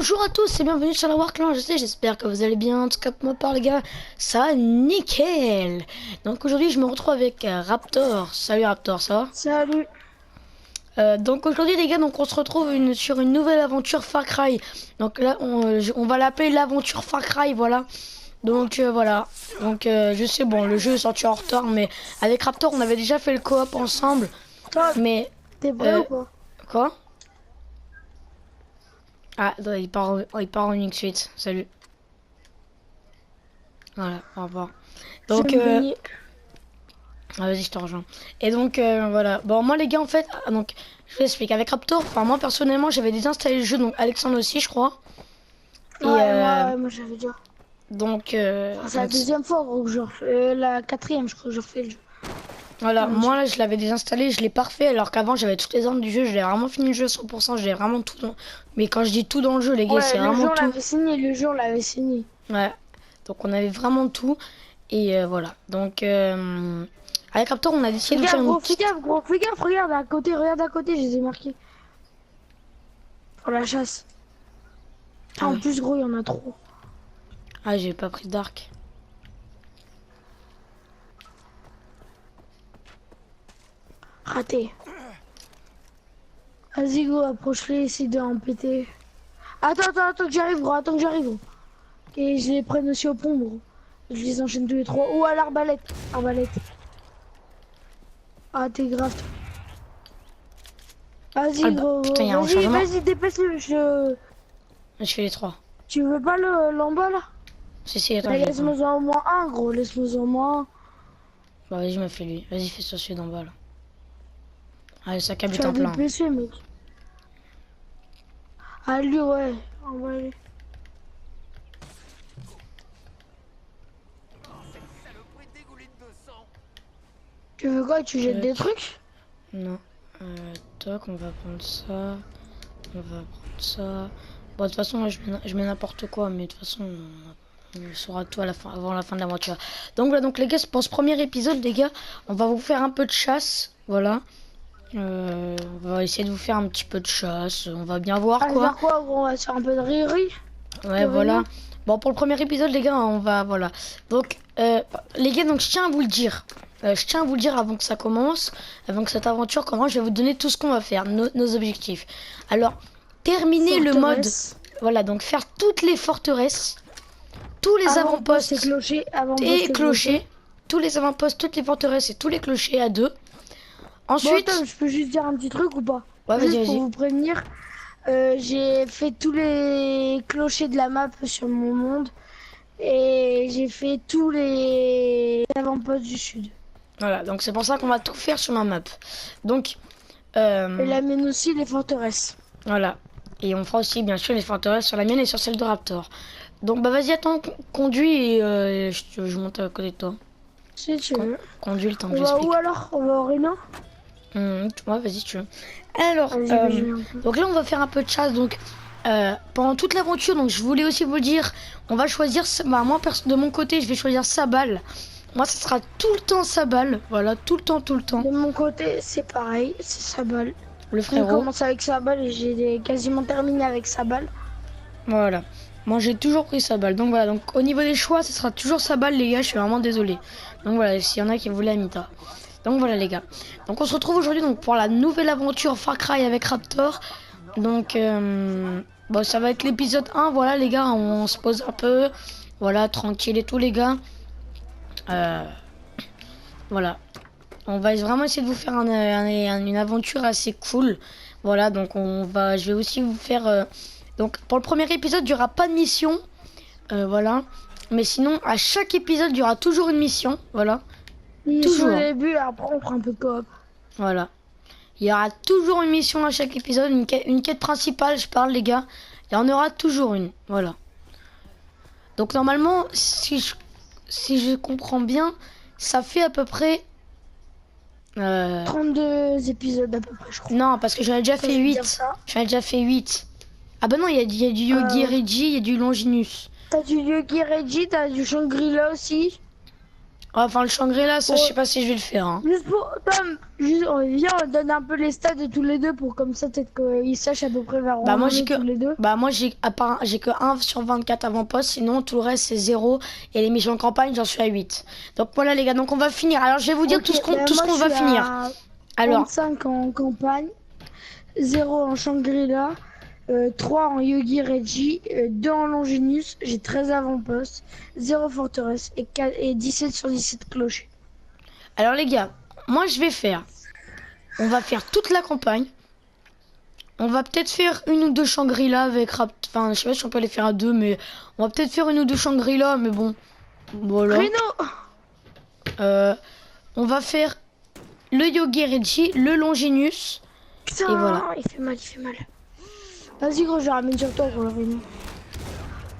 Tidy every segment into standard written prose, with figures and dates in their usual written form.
Bonjour à tous et bienvenue sur la Warclan, j'espère que vous allez bien, en tout cas pour ma part les gars, ça va nickel. Donc aujourd'hui je me retrouve avec Raptor, salut Raptor, ça va? Salut. Donc aujourd'hui les gars, donc on se retrouve sur une nouvelle aventure Far Cry. Donc là on va l'appeler l'aventure Far Cry, voilà. Donc voilà, donc je sais bon le jeu est sorti en retard mais avec Raptor on avait déjà fait le coop ensemble. Toi, Mais t'es prêt ou pas? quoi? Ah, il part en X8. Salut. Voilà, au revoir. Je vais Donc, me baigner. vas-y, je te rejoins. Et donc, voilà. Bon, moi, les gars, en fait, donc, je vous explique. Avec Raptor, enfin, moi, personnellement, j'avais désinstallé le jeu, donc Alexandre aussi, je crois. Et Ouais, moi j'avais déjà. donc, Enfin, c'est la deuxième fois gros, que je refais. La quatrième, je crois que je refais le jeu. voilà. Comment Moi, dire. là, je l'avais désinstallé, je l'ai pas refait, alors qu'avant, j'avais toutes les armes du jeu. J'ai vraiment fini le jeu à 100%. J'ai vraiment tout dans... Mais quand je dis tout dans le jeu, les gars, Ouais, c'est le vraiment jour tout. l'avait signé, le jour l'avait signé. Ouais. Donc, on avait vraiment tout. Et voilà. Donc, avec Raptor, on a décidé Fais de vous faire gaffe, une gros, fais petite... gaffe, gros, fais gaffe, regarde à côté, je les ai marqués. Pour la chasse. Ah Ah, en oui. plus, gros, il y en a trop. Ah, j'ai pas pris d'arc. Raté. Vas-y, gros, approche-les, essaye de en péter. Attends que j'arrive, gros, attends que j'arrive, gros. Et je les prenne aussi au pont, gros. Je les enchaîne tous les trois. Ou à l'arbalète. Arbalète. Ah, t'es grave. Ah Vas-y, bah, putain, gros. il y a un Vas-y, rechargement. vas-y, dépêche-le. Je fais les trois. Tu veux pas l'en bas, là? Si, attends, Bah, je les prends. laisse-moi en moins un, gros. Laisse-moi en moins un. Bah, vas-y, je me fais lui. Vas-y, fais sur celui d'en bas, là. Allez, ça Tu habite as en des plein. PC, mec. Ah, lui, ouais. On va aller. Tu veux quoi? Tu jettes des Tac. trucs? Non. Toc, on va prendre ça. On va prendre ça. Bon, de toute façon, là, je mets n'importe quoi, mais de toute façon, on saura tout à la fin, avant la fin de l'aventure. Donc voilà, donc les gars, pour ce premier épisode, les gars, on va vous faire un peu de chasse. Voilà. On va essayer de vous faire un petit peu de chasse. On va bien voir, Ah, je vais quoi. faire quoi, gros? On va se faire un peu de riri. Ouais, De voilà. réunion. Bon, pour le premier épisode, les gars, on va... Voilà. Donc, les gars, donc, je tiens à vous le dire. Je tiens à vous le dire avant que ça commence, avant que cette aventure commence, je vais vous donner tout ce qu'on va faire, nos objectifs. Alors, terminer le mode... Forteresse. Voilà, donc faire toutes les forteresses, tous les Avant-poste et avant-postes clocher. Avant-poste et et clocher. clochers. Tous les avant-postes, toutes les forteresses et tous les clochers à deux. Bon, attends, Ensuite... je peux juste dire un petit truc ou pas? Ouais, vas-y, Juste pour vas-y. vous prévenir, j'ai fait tous les clochers de la map sur mon monde et j'ai fait tous les avant-postes du sud. Voilà, donc c'est pour ça qu'on va tout faire sur ma map. Donc, Et la mienne aussi, les forteresses. voilà. Et on fera aussi, bien sûr, les forteresses sur la mienne et sur celle de Raptor. Donc, bah vas-y, attends, conduis et je monte à côté de toi. Si tu veux. Conduis le temps que On va où j'explique. alors? On va au Réunion? Ouais, vas-y, tu veux. Alors, Vas-y, bah, je viens un peu. donc là, on va faire un peu de chasse. Donc, pendant toute l'aventure, donc je voulais aussi vous le dire, on va choisir, bah, moi, de mon côté, je vais choisir sa balle. Moi, ça sera tout le temps sa balle. Voilà, tout le temps, tout le temps. De mon côté, c'est pareil, c'est sa balle. Le J'ai frérot. commencé avec sa balle et j'ai quasiment terminé avec sa balle. Voilà. Moi, j'ai toujours pris sa balle. Donc, voilà. Donc, au niveau des choix, ce sera toujours sa balle, les gars. Je suis vraiment désolé. Donc, voilà. S'il y en a qui voulaient Amita. Donc, voilà, les gars. Donc, on se retrouve aujourd'hui donc pour la nouvelle aventure Far Cry avec Raptor. Donc, bon, ça va être l'épisode 1. Voilà, les gars. On se pose un peu. Voilà, tranquille et tout, les gars. Voilà. On va vraiment essayer de vous faire une aventure assez cool. Voilà, donc je vais aussi vous faire... donc pour le premier épisode, il n'y aura pas de mission. Voilà. Mais sinon, à chaque épisode, il y aura toujours une mission. Voilà. Et sur Toujours. le début, après on prend un peu de coop. Voilà. Il y aura toujours une mission à chaque épisode. Une quête principale, je parle, les gars. Il y en aura toujours une. Voilà. Donc normalement, si je comprends bien, ça fait à peu près... 32 épisodes à peu près, je crois. Non, parce que j'en ai déjà Ça, fait je vais dire 8. ça. J'en ai déjà fait 8. Ah bah non, il y a du Yogi Reggie, il y a du Longinus. T'as du Yogi Reggie, t'as du Shangri-La aussi. Enfin, le Shangri-La, ça, je Ouais. sais pas si je vais le faire. Hein. Juste pour Tom, juste, viens, on donne un peu les stats de tous les deux pour comme ça peut-être qu'ils sachent à peu près vers où Bah, on moi, en est tous les deux. j'ai que 1/24 avant-poste. Sinon, tout le reste, c'est 0. Et les missions de campagne, j'en suis à 8. Donc, voilà, les gars. Donc, on va finir. Alors, je vais vous dire Ok, tout ce moi je qu'on va suis finir. à Alors, 25 en campagne, 0 en Shangri-La, 3 en Yogi Reggie, 2 en Longinus, j'ai 13 avant-postes, 0 forteresse et 17 sur 17 clochers. les gars, moi, je vais faire. On va faire toute la campagne. On va peut-être faire une ou deux Shangri-La avec Enfin, je sais pas si on peut les faire à deux, mais on va peut-être faire une ou deux Shangri-La, mais bon. Voilà. Reno! Euh, on va faire le Yogi Reggie, le Longinus. Et voilà. Putain, il fait mal, il fait mal. Vas-y gros, je ramène sur toi gros, le Reno.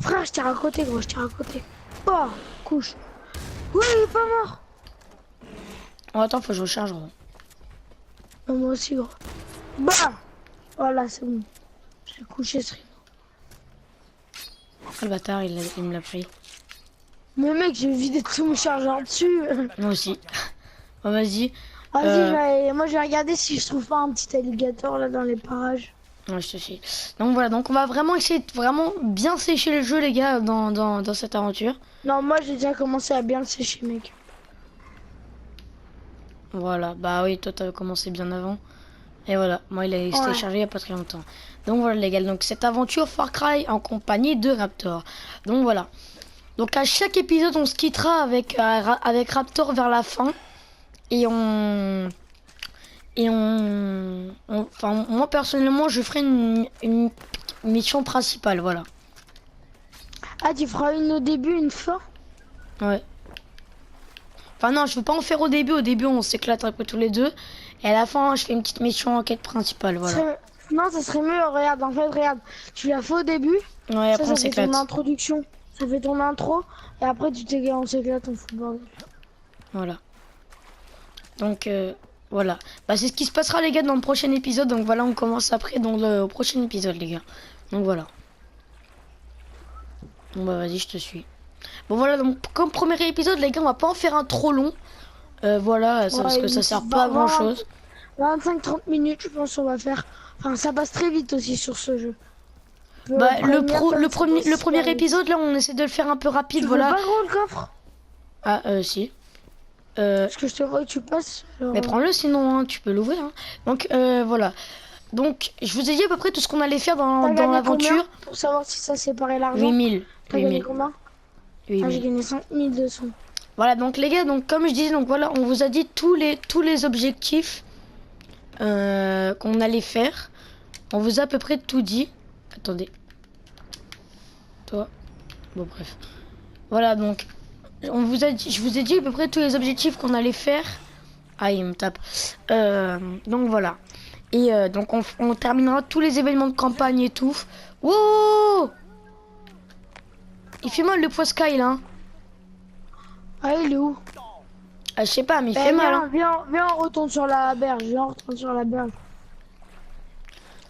Frère, je tire à côté gros, je tire à côté. Oh, couche. Oui, il est pas mort. Oh, attends, faut que je recharge. Gros. Moi aussi gros. Bah! Voilà, c'est bon. Je l'ai couché ce Reno. Ah, le bâtard, il me l'a pris. Mais mec, j'ai vidé tout mon chargeur dessus. Moi aussi. Bon, vas-y. Vas-y, moi je vais regarder si je trouve pas un petit alligator là dans les parages. Ouais, je te suis. Donc voilà, donc on va vraiment essayer de vraiment bien sécher le jeu, les gars, dans cette aventure. Non, moi j'ai déjà commencé à bien le sécher, mec. Voilà, bah oui, toi t'avais commencé bien avant. Et voilà, moi il a été Ouais. téléchargé il y a pas très longtemps. Donc voilà les gars, donc cette aventure Far Cry en compagnie de Raptor. Donc voilà. Donc à chaque épisode on se quittera avec Raptor vers la fin. Et enfin moi personnellement je ferai une mission principale, voilà. Ah, tu feras une au début, une fin? Ouais. Enfin non, je veux pas en faire au début on s'éclate un peu tous les deux. Et à la fin je fais une petite mission enquête principale, voilà. Non, ça serait mieux, regarde, en fait, regarde. Tu la fais au début, Ouais, après on ça fait ton s'éclate. introduction. Ça fait ton intro, et après on s'éclate, on fout le bordel. Voilà. Donc voilà. Bah c'est ce qui se passera les gars dans le prochain épisode. Donc voilà, on commence après dans le prochain épisode les gars. Donc voilà. Bon bah vas-y, je te suis. Bon voilà, donc comme premier épisode les gars, on va pas en faire un trop long. Voilà, ça, parce Ouais, que ça sert pas à grand chose. 25-30 minutes, je pense, on va faire. Enfin, ça passe très vite aussi sur ce jeu. Je peux Bah prévenir, Tom, ça passe le super premier vite. épisode là, on essaie de le faire un peu rapide, Tu veux voilà. pas gros le coffre? Ah si. Parce que je te vois que tu passes. Mais prends-le sinon, hein, tu peux l'ouvrir. Hein. Donc voilà. Donc je vous ai dit à peu près tout ce qu'on allait faire T'as dans gagné l'aventure. combien pour savoir si ça séparait l'argent? 8000. T'as gagné 8000. combien? Ah, j'ai 8000. gagné 5200. Voilà, donc les gars, donc comme je disais, donc voilà, on vous a dit tous les objectifs qu'on allait faire. On vous a à peu près tout dit. Attendez. Toi. Bon bref. Voilà, donc je vous ai dit à peu près tous les objectifs qu'on allait faire. Ah, il me tape. Donc voilà. Et donc on terminera tous les événements de campagne et tout. Wow! Il fait mal le poids Sky là. Hein. Ah, il est où? Ah, je sais pas, mais il fait mal. Hein. Viens, on retourne sur la berge. Viens, on retourne sur la berge.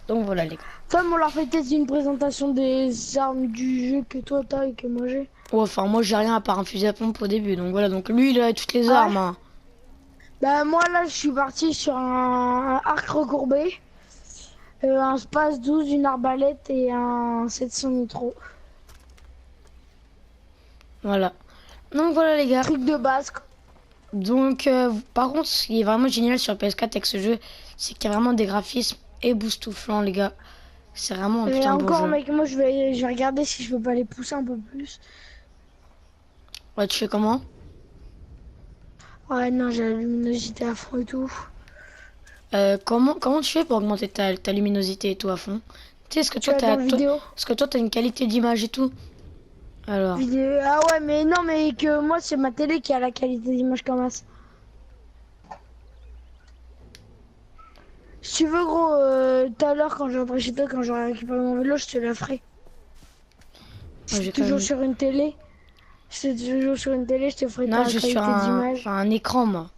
Donc voilà les gars. Tom, on leur fait peut-être une présentation des armes du jeu que toi t'as et que moi j'ai. Ouais, enfin moi j'ai rien à part un fusil à pompe au début. Donc voilà, donc lui il a toutes les Ah ouais. armes. Hein. Bah, moi là, je suis parti sur un arc recourbé, un space 12, une arbalète et un 700 nitro. Voilà. Donc voilà les gars. Truc de base. Donc par contre ce qui est vraiment génial sur PS4 avec ce jeu, c'est qu'il y a vraiment des graphismes éboustouflants les gars. C'est vraiment un Et putain de bon encore, jeu. mec, moi je vais regarder si je peux pas les pousser un peu plus. Ouais, tu fais comment? Ouais, non, j'ai la luminosité à fond et tout. Comment tu fais pour augmenter ta luminosité et tout à fond? Tu sais, est-ce que Tu toi vas dans vidéo. est-ce que toi t'as une qualité d'image et tout? Alors, Vidéo. Ah ouais, mais non, mais que moi c'est ma télé qui a la qualité d'image comme ça. Si tu veux, gros, tout à l'heure quand je rentrerai chez toi, quand j'aurai récupéré mon vélo, je te la ferai. moi, Je j'ai suis quand toujours même... sur une télé. Je suis toujours sur une télé, je te ferai Non, ta je suis sur qualité d'image. un écran moi.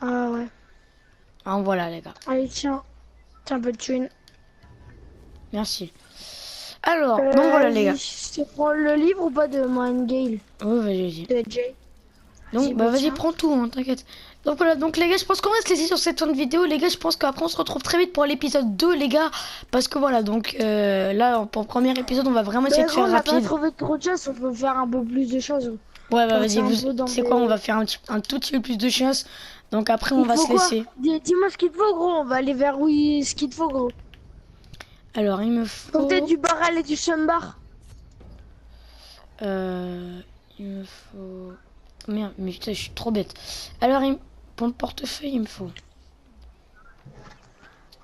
Ah ouais. Ah, voilà les gars. Allez, tiens. Tiens, un peu de thune. Merci. Alors, donc voilà les gars. Je te prends le livre ou pas de Moine Gale Ouais, vas-y. de Jay. Donc, bah vas-y, tiens. prends tout, hein, t'inquiète. Donc voilà, donc les gars, je pense qu'on va se laisser sur cette fin de vidéo. Les gars, je pense qu'après, on se retrouve très vite pour l'épisode 2, les gars. Parce que voilà, donc là, pour le premier épisode, on va vraiment essayer Mais de gros, faire on n'a pas rapide. trouvé trop de choses, on peut faire un peu plus de choses. Ouais, bah vas-y, Partir un peu dans c'est des- quoi, on va faire un tout petit peu plus de chance. Donc après, on Il va faut se quoi? laisser. Dis-moi ce qu'il te faut, gros. On va aller vers ce qu'il te faut, gros. Alors, il me Faut peut-être faut... du barrel et du chumbar. Il me faut... Merde, mais putain, je suis trop bête. Alors, pour le portefeuille, il me faut...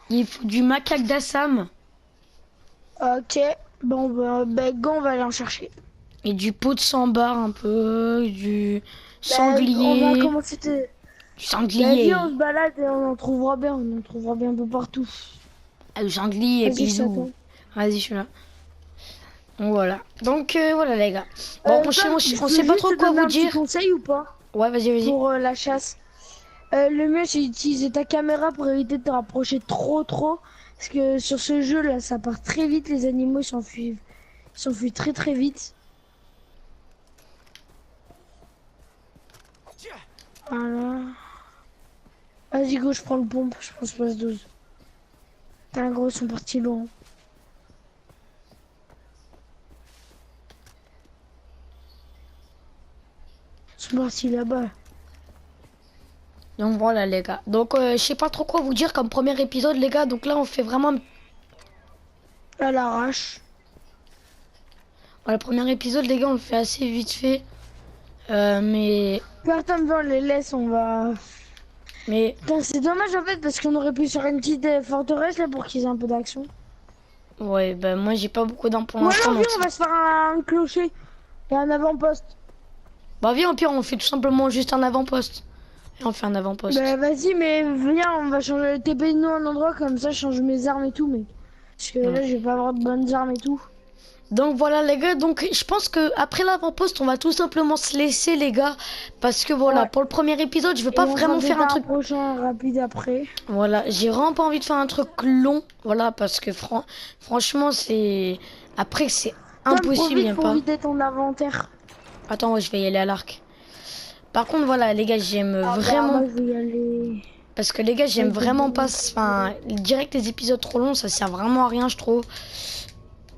Il faut du macaque d'Assam Ok. Bon, bah, go, on va aller en chercher. et du pot de sambar un peu, du On va sanglier. commencer. Du Bah, sanglier. viens, on se balade et on en trouvera bien. On en trouvera bien un peu partout. Ah, du sanglier, Vas-y, je bisous. t'attends. Vas-y, je suis là. Donc voilà. Donc voilà les gars. Bon, Tom, on je sait peux pas juste trop te quoi donner vous un petit dire. conseil ou pas? Ouais, vas-y. Pour la chasse. Le mieux, c'est d'utiliser ta caméra pour éviter de te rapprocher trop. Parce que sur ce jeu-là, ça part très vite. Les animaux s'enfuient. Ils s'enfuient très vite. Voilà. Vas-y, go, je prends le pompe. Je prends space 12. Putain, gros, ils sont partis loin. Ils sont partis là-bas. Donc voilà les gars. Donc je sais pas trop quoi vous dire comme premier épisode les gars. Donc là on fait vraiment... À l'arrache. Voilà, le premier épisode les gars on le fait assez vite fait. Mais... Personne dans les laisse, on va... Mais... Putain, c'est dommage en fait parce qu'on aurait pu sur une petite forteresse là pour qu'ils aient un peu d'action. Ouais, bah moi j'ai pas beaucoup d'armes pour Ou l'instant. alors viens, Donc on va se faire un clocher et un avant-poste. bah viens au pire on fait tout simplement juste un avant-poste. Et on fait un avant-poste. Bah vas-y, mais viens, on va changer le TP de nous un endroit comme ça, je change mes armes et tout, mais parce que là Ouais. je vais pas avoir de bonnes armes et tout. Donc voilà les gars, donc je pense que après l'avant-poste on va tout simplement se laisser les gars. Parce que voilà, Ouais. pour le premier épisode je veux Et pas on vraiment s'en faire un débat truc... prochain rapide après. Voilà, j'ai vraiment pas envie de faire un truc long. Voilà, parce que franchement c'est... Après c'est Tom, impossible, profite y'aime pour pas. vider ton inventaire. Attends, ouais, je vais y aller à l'arc. Par contre voilà les gars, j'aime Ah bah vraiment... moi je vais y aller. Parce que les gars, j'aime Avec des vraiment pas... bonnes- Enfin, direct les épisodes trop longs, ça sert vraiment à rien je trouve.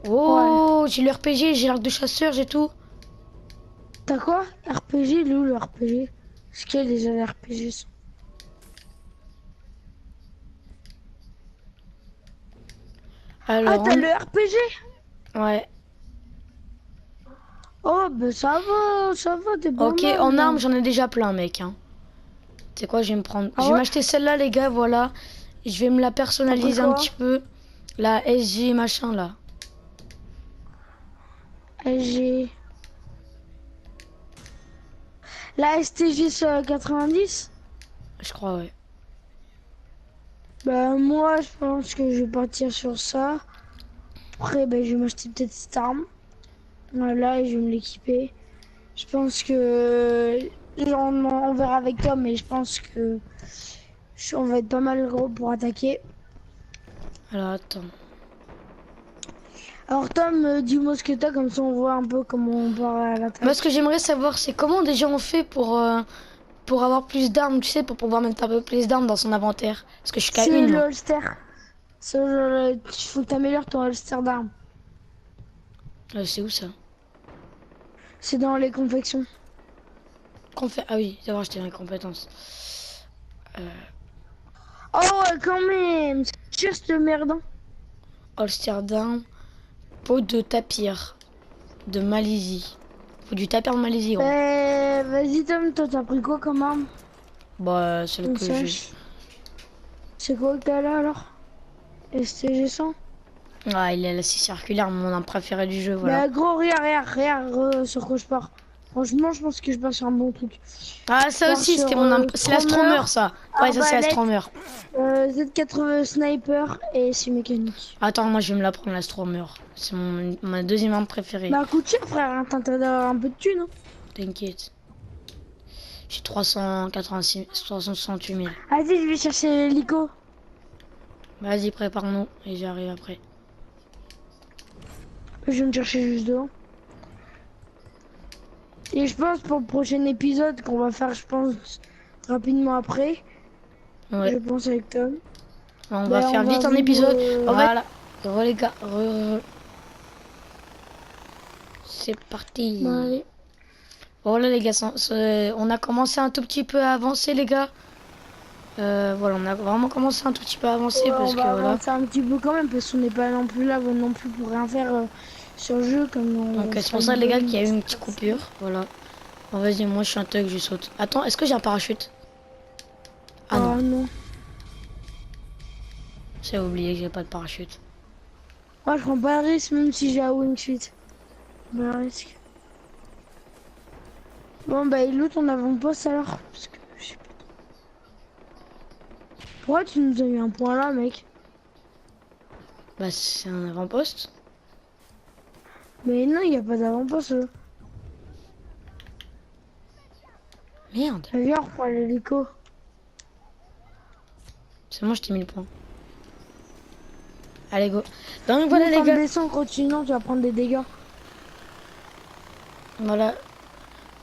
Ouais. Oh, j'ai le RPG, j'ai l'arc de chasseur, j'ai tout. T'as quoi? RPG, il est où le RPG? Est-ce qu'il y a déjà les RPG? Ah, Alors, t'as le RPG? ouais. Oh, bah ça va, t'es pas Ok, mal, en là. armes, j'en ai déjà plein, mec. Hein. Tu sais quoi, je vais me prendre... Ah je vais ouais? m'acheter celle-là, les gars, voilà. Je vais me la personnaliser T'as un pris petit peu. La SG machin, là. J'ai la STG 90. Je crois, ouais. Bah moi je pense que je vais partir sur ça. Après bah, je vais m'acheter peut-être cette arme. Voilà et je vais me l'équiper. Je pense que on verra avec toi mais je pense que on va être pas mal gros pour attaquer. Alors, attends. Alors Tom, dis-moi ce que t'as comme ça on voit un peu comment on part à l'attaque. Moi, ce que j'aimerais savoir, c'est comment déjà on fait pour avoir plus d'armes, tu sais, pour pouvoir mettre un peu plus d'armes dans son inventaire. Parce que je suis qu'à C'est une, le moi. holster. Il faut que tu améliores ton holster d'armes. C'est où, ça? C'est dans les confections. Qu'on fait... Ah oui, d'abord, j'étais dans les compétences. Oh ouais, quand même. C'est juste merdant. Holster d'armes. Peau de tapir. De Malaisie. Faut du tapir de Malaisie, gros. Vas-y Tom, toi t'as pris quoi comme arme? Bah, celle Une que j'ai... sèche. C'est quoi que t'as là alors? STG 100? Ah, il est là, c'est circulaire, mon arme préférée du jeu, voilà. Bah gros, regarde sur quoi je pars. Franchement, je pense que je pars sur un bon truc. Ah, ça pars aussi, sur, c'était mon arme... C'est la Stromer, Stromer, ça. Ouais, ça, c'est la arbalète. Stromer. Z80 sniper et c'est mécanique. Attends, moi, je vais me la prendre, la Stromer. C'est ma deuxième arme préférée. Bah coûte cher frère, hein, t'as intérêt d'avoir un peu de thunes. Hein. T'inquiète. J'ai 368 000. Vas-y, je vais chercher l'hélico. Vas-y, prépare-nous et j'arrive après. Je viens de chercher juste devant. Et je pense pour le prochain épisode qu'on va faire, je pense, rapidement après. Ouais. Je pense avec Tom. On va faire vite un épisode. Voilà. Les gars. C'est parti. Bah, allez. Voilà les gars, on a commencé un tout petit peu à avancer les gars. Voilà, on a vraiment commencé un tout petit peu à avancer parce on que va voilà. avancer un petit peu quand même parce qu'on n'est pas non plus là non plus pour rien faire sur le jeu comme on. Donc c'est pour ça les gars qu'il y a eu une petite coupure. Voilà. Bon, vas-y, moi je suis un thug, je saute. Attends, est-ce que j'ai un parachute? Ah non. Non. J'ai oublié que j'ai pas de parachute. Moi je prends pas le risque même si j'ai un wingsuit. Pas le risque. Bon bah il loot ton avant-poste alors parce que je sais pas. Pourquoi tu nous as eu un point là mec? Bah c'est un avant-poste. Mais non il y a pas d'avant-poste là. Merde. Viens on reprend l'hélico. C'est moi je t'ai mis le point. Allez go. Donc voilà les gars. Descends, continuons, tu vas prendre des dégâts. Voilà.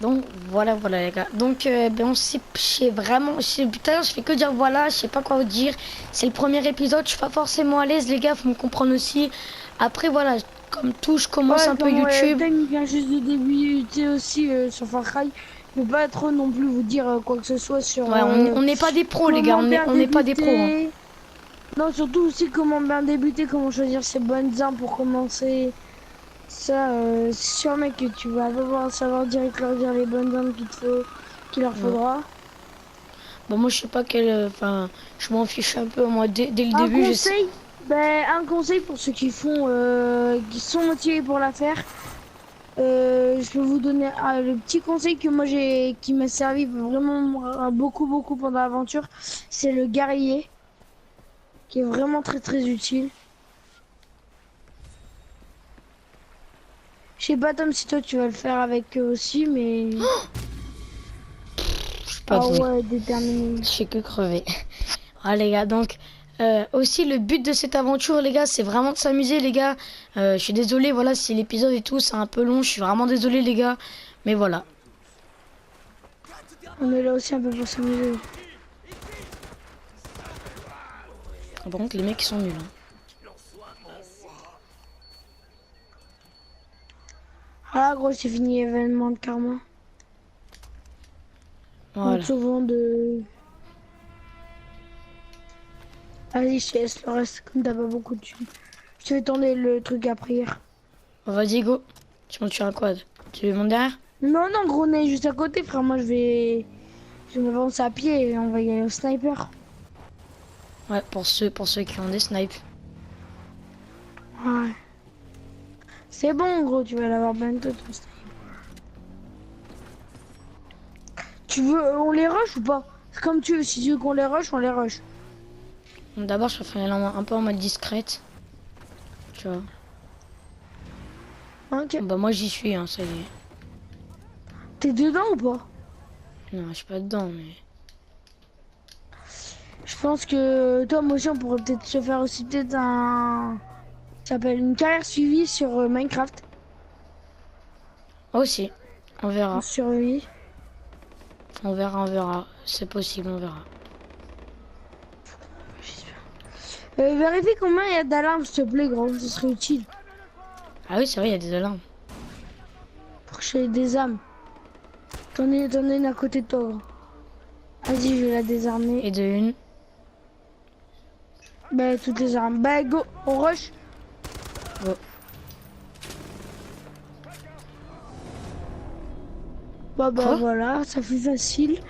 Donc voilà les gars. Donc ben on sait vraiment. Putain je fais que dire voilà, je sais pas quoi vous dire. C'est le premier épisode, je suis pas forcément à l'aise les gars, faut me comprendre aussi. Après voilà, comme tout, je commence un peu YouTube. Il vient juste de débuter aussi sur Far Cry. Je peux pas trop non plus vous dire quoi que ce soit sur. Ouais, on n'est pas des pros les gars, on n'est pas des pros. Hein. Non, surtout aussi comment bien débuter, comment choisir ses bonnes armes pour commencer. Ça, c'est sûr mec que tu vas devoir savoir direct leur dire les bonnes armes qu'il leur faudra. Bon moi je sais pas quel, enfin je m'en fiche un peu moi dès le début. Un conseil pour ceux qui qui sont motivés pour la faire. Je peux vous donner le petit conseil que moi qui m'a servi vraiment beaucoup pendant l'aventure, c'est le guerrier, qui est vraiment très utile. Je sais pas Tom si toi tu vas le faire avec eux aussi, mais ouais, déterminé. Je fais que crever. Ah les gars, donc aussi le but de cette aventure les gars, c'est vraiment de s'amuser les gars. Je suis désolé, voilà, si l'épisode et tout c'est un peu long, je suis vraiment désolé les gars, mais voilà. On est là aussi un peu pour s'amuser. Par contre les mecs ils sont nuls. Hein. Ah gros, c'est fini événement de karma. Voilà. Souvent de... Allez, je te laisse le reste, comme t'as pas beaucoup de thunes. Je te vais tourner le truc à prière. Bon, vas-y go, tu montes sur un quad. Tu veux monter derrière? Non, gros, on est juste à côté, frère. Moi, je vais m'avancer à pied et on va y aller au sniper. Ouais, pour ceux qui ont des snipes. Ouais. C'est bon, gros, tu vas l'avoir bientôt, ton sniper. Tu veux, on les rush ou pas? C'est comme tu veux, si tu veux qu'on les rush, on les rush. D'abord, je préfère aller un peu en mode discrète. Tu vois. Ok. Bah, moi, j'y suis, hein, ça y est. T'es dedans ou pas? Non, je suis pas dedans, mais... Je pense que toi, moi aussi, on pourrait peut-être se faire aussi un... Ça s'appelle une carrière suivie sur Minecraft. Aussi, on verra. Survie. On verra. C'est possible, on verra. Vérifie combien il y a d'alarmes, s'il te plaît, gros. Ce serait utile. Ah oui, c'est vrai, il y a des alarmes. Pour que des âmes. T'en ai une à côté de toi, gros. Vas-y, je vais la désarmer. Et de une. Bah, toutes les armes. Bah, go, on rush. Go. Bah, voilà, ça fut facile.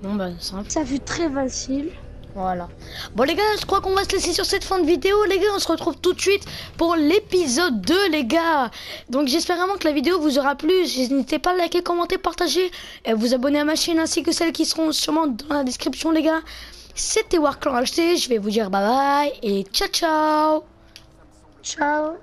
Bon, bah, simple. Ça fut très facile. Voilà. Bon les gars, je crois qu'on va se laisser sur cette fin de vidéo les gars. On se retrouve tout de suite pour l'épisode 2 les gars. Donc j'espère vraiment que la vidéo vous aura plu. N'hésitez pas à liker, commenter, partager et vous abonner à ma chaîne ainsi que celles qui seront sûrement dans la description les gars. C'était Warclan HD, je vais vous dire bye bye et ciao ciao. Ciao.